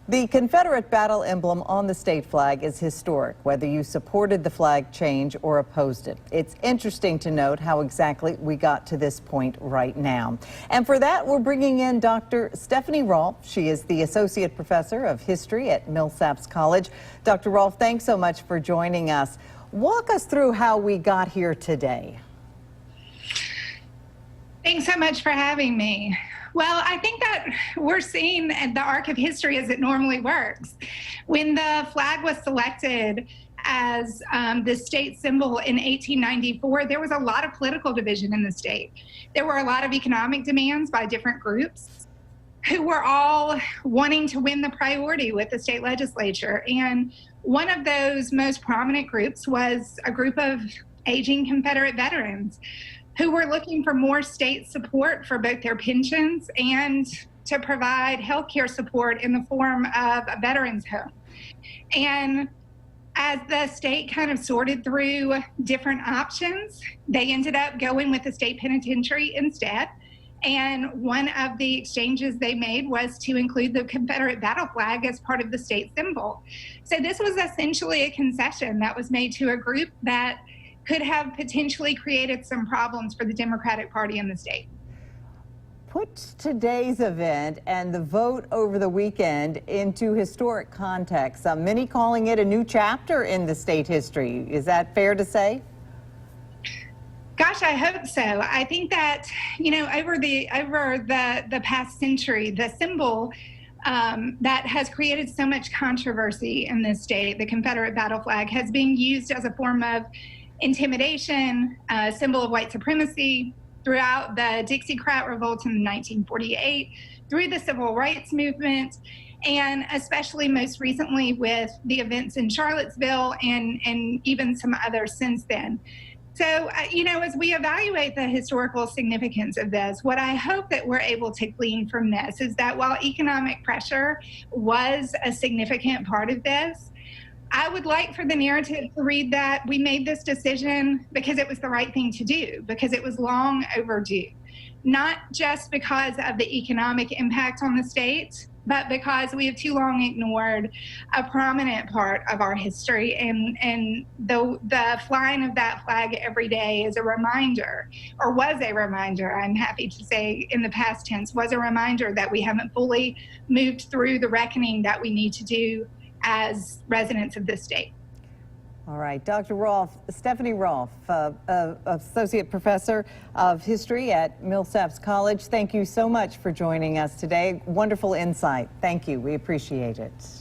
The Confederate battle emblem on the state flag is historic, whether you supported the flag change or opposed it. It's interesting to note how exactly we got to this point right now. And for that, we're bringing in Dr. Stephanie Rolfe. She is the Associate Professor of History at Millsaps College. Dr. Rolfe, thanks so much for joining us. Walk us through how we got here today. Thanks so much for having me. Well, I think that we're seeing the arc of history as it normally works. When the flag was selected as the state symbol in 1894, there was a lot of political division in the state. There were a lot of economic demands by different groups who were all wanting to win the priority with the state legislature. And one of those most prominent groups was a group of aging Confederate veterans who were looking for more state support for both their pensions and to provide health care support in the form of a veterans home. And as the state kind of sorted through different options, they ended up going with the state penitentiary instead. And one of the exchanges they made was to include the Confederate battle flag as part of the state symbol. So this was essentially a concession that was made to a group that could have potentially created some problems for the Democratic Party in the state. Put today's event and the vote over the weekend into historic context. Many calling it a new chapter in the state history. Is that fair to say? Gosh, I hope so. I think that, you know, over the past century, the symbol that has created so much controversy in this state, the Confederate battle flag, has been used as a form of intimidation, a symbol of white supremacy throughout the Dixiecrat revolt in 1948, through the civil rights movement, and especially most recently with the events in Charlottesville and even some others since then. So, you know, as we evaluate the historical significance of this, what I hope that we're able to glean from this is that while economic pressure was a significant part of this, I would like for the narrative to read that we made this decision because it was the right thing to do, because it was long overdue, not just because of the economic impact on the state, but because we have too long ignored a prominent part of our history. And the flying of that flag every day is a reminder, or was a reminder, I'm happy to say in the past tense, was a reminder that we haven't fully moved through the reckoning that we need to do as residents of this state. All right, Dr. Rolfe, Stephanie Rolfe, Associate Professor of History at Millsaps College. Thank you so much for joining us today. Wonderful insight. Thank you. We appreciate it.